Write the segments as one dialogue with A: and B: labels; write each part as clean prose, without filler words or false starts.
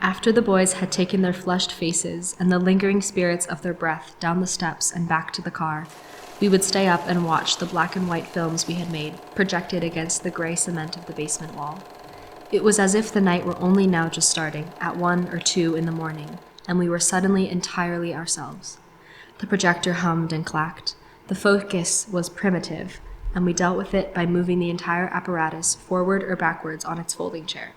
A: After the boys had taken their flushed faces and the lingering spirits of their breath down the steps and back to the car, we would stay up and watch the black and white films we had made projected against the gray cement of the basement wall. It was as if the night were only now just starting, at 1 or 2 in the morning, and we were suddenly entirely ourselves. The projector hummed and clacked. The focus was primitive, and we dealt with it by moving the entire apparatus forward or backwards on its folding chair.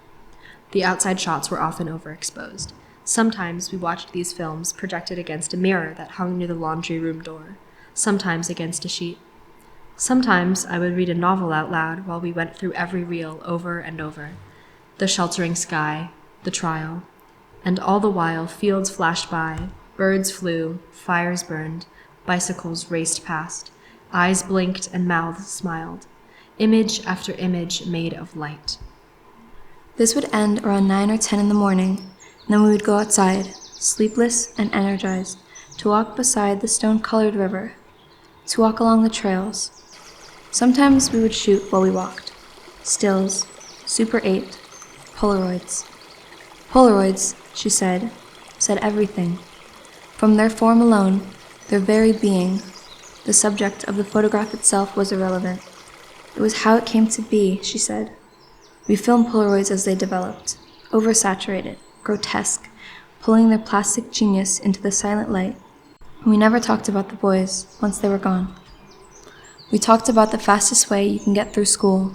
A: The outside shots were often overexposed. Sometimes we watched these films projected against a mirror that hung near the laundry room door, sometimes against a sheet. Sometimes I would read a novel out loud while we went through every reel over and over. The sheltering sky, the trial, and all the while fields flashed by, birds flew, fires burned, bicycles raced past, eyes blinked and mouths smiled, image after image made of light.
B: This would end around 9 or 10 in the morning, and then we would go outside, sleepless and energized, to walk beside the stone-colored river, to walk along the trails. Sometimes we would shoot while we walked. Stills, Super 8, Polaroids. Polaroids, she said everything. From their form alone, their very being, the subject of the photograph itself was irrelevant. It was how it came to be, she said. We filmed Polaroids as they developed, oversaturated, grotesque, pulling their plastic genius into the silent light. And we never talked about the boys once they were gone. We talked about the fastest way you can get through school.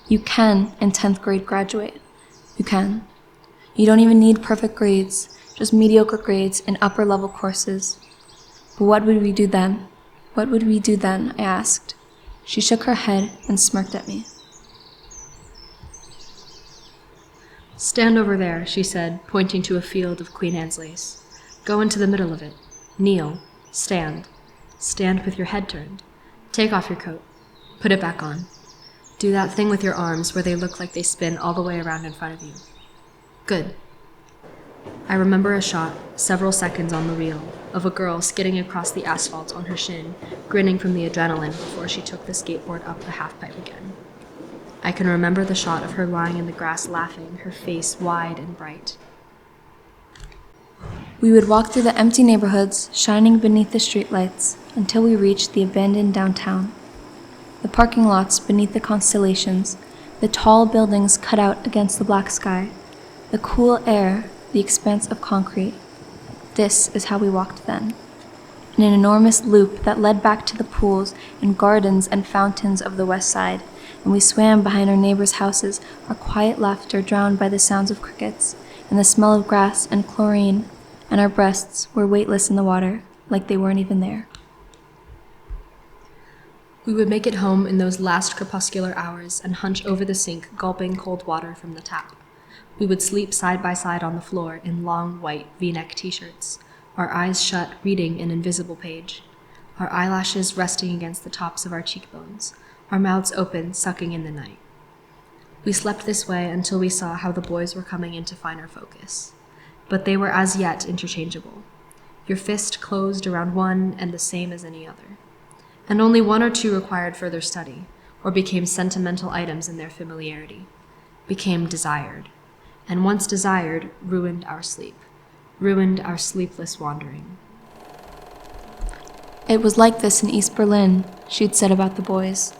B: You can, in 10th grade, graduate. You can. You don't even need perfect grades, just mediocre grades in upper-level courses. But what would we do then? What would we do then? I asked. She shook her head and smirked at me.
A: Stand over there, she said, pointing to a field of Queen Anne's lace. Go into the middle of it. Kneel. Stand. Stand with your head turned. Take off your coat. Put it back on. Do that thing with your arms where they look like they spin all the way around in front of you. Good. I remember a shot, several seconds on the reel, of a girl skidding across the asphalt on her shin, grinning from the adrenaline before she took the skateboard up the halfpipe again. I can remember the shot of her lying in the grass laughing, her face wide and bright.
B: We would walk through the empty neighborhoods, shining beneath the streetlights, until we reached the abandoned downtown. The parking lots beneath the constellations, the tall buildings cut out against the black sky, the cool air, the expanse of concrete. This is how we walked then. In an enormous loop that led back to the pools and gardens and fountains of the west side, and we swam behind our neighbors' houses, our quiet laughter drowned by the sounds of crickets and the smell of grass and chlorine, and our breasts were weightless in the water, like they weren't even there.
A: We would make it home in those last crepuscular hours and hunch over the sink, gulping cold water from the tap. We would sleep side by side on the floor in long white V-neck t-shirts, our eyes shut reading an invisible page, our eyelashes resting against the tops of our cheekbones, our mouths open, sucking in the night. We slept this way until we saw how the boys were coming into finer focus. But they were as yet interchangeable. Your fist closed around one and the same as any other. And only 1 or 2 required further study, or became sentimental items in their familiarity, became desired, and once desired, ruined our sleep, ruined our sleepless wandering.
B: It was like this in East Berlin, she'd said about the boys.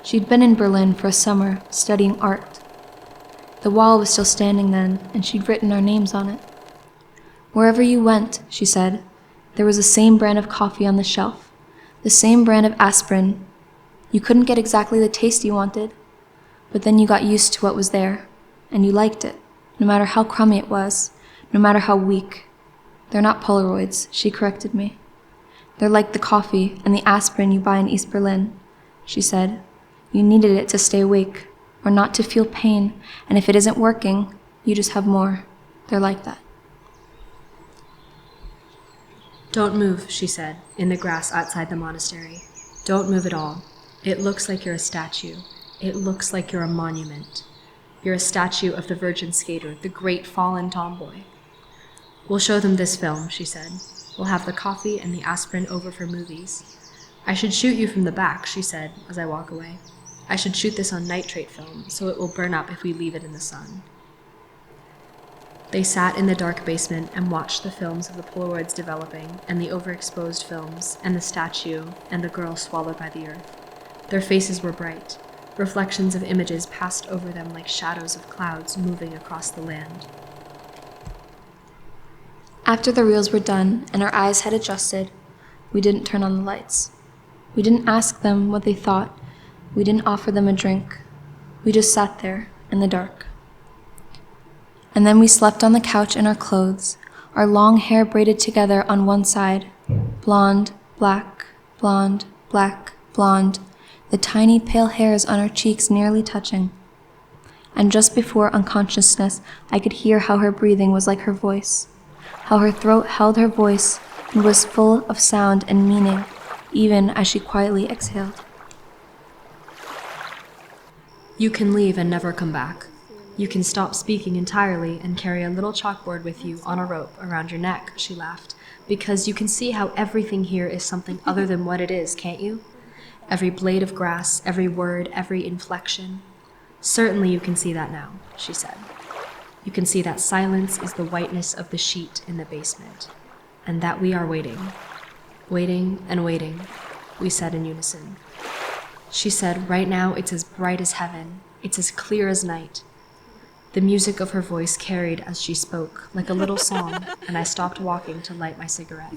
B: She'd been in Berlin for a summer, studying art. The wall was still standing then, and she'd written our names on it. Wherever you went, she said, there was the same brand of coffee on the shelf, the same brand of aspirin. You couldn't get exactly the taste you wanted, but then you got used to what was there, and you liked it, no matter how crummy it was, no matter how weak. They're not Polaroids, she corrected me. They're like the coffee and the aspirin you buy in East Berlin, she said. You needed it to stay awake, or not to feel pain, and if it isn't working, you just have more. They're like that.
A: Don't move, she said, in the grass outside the monastery. Don't move at all. It looks like you're a statue. It looks like you're a monument. You're a statue of the Virgin Skater, the great fallen tomboy. We'll show them this film, she said. We'll have the coffee and the aspirin over for movies. I should shoot you from the back, she said, as I walk away. I should shoot this on nitrate film, so it will burn up if we leave it in the sun. They sat in the dark basement and watched the films of the Polaroids developing, and the overexposed films, and the statue, and the girl swallowed by the earth. Their faces were bright. Reflections of images passed over them like shadows of clouds moving across the land.
B: After the reels were done and our eyes had adjusted, we didn't turn on the lights. We didn't ask them what they thought. We didn't offer them a drink. We just sat there in the dark. And then we slept on the couch in our clothes, our long hair braided together on one side, blonde, black, blonde, black, blonde, the tiny pale hairs on our cheeks nearly touching. And just before unconsciousness, I could hear how her breathing was like her voice, how her throat held her voice and was full of sound and meaning, even as she quietly exhaled.
A: You can leave and never come back. You can stop speaking entirely and carry a little chalkboard with you on a rope around your neck, she laughed, because you can see how everything here is something other than what it is, can't you? Every blade of grass, every word, every inflection. Certainly you can see that now, she said. You can see that silence is the whiteness of the sheet in the basement, and that we are waiting. Waiting and waiting, we said in unison. She said, right now it's as bright as heaven, it's as clear as night. The music of her voice carried as she spoke, like a little song, and I stopped walking to light my cigarette.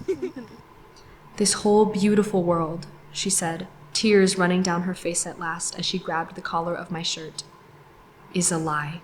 A: This whole beautiful world, she said, tears running down her face at last as she grabbed the collar of my shirt, is a lie.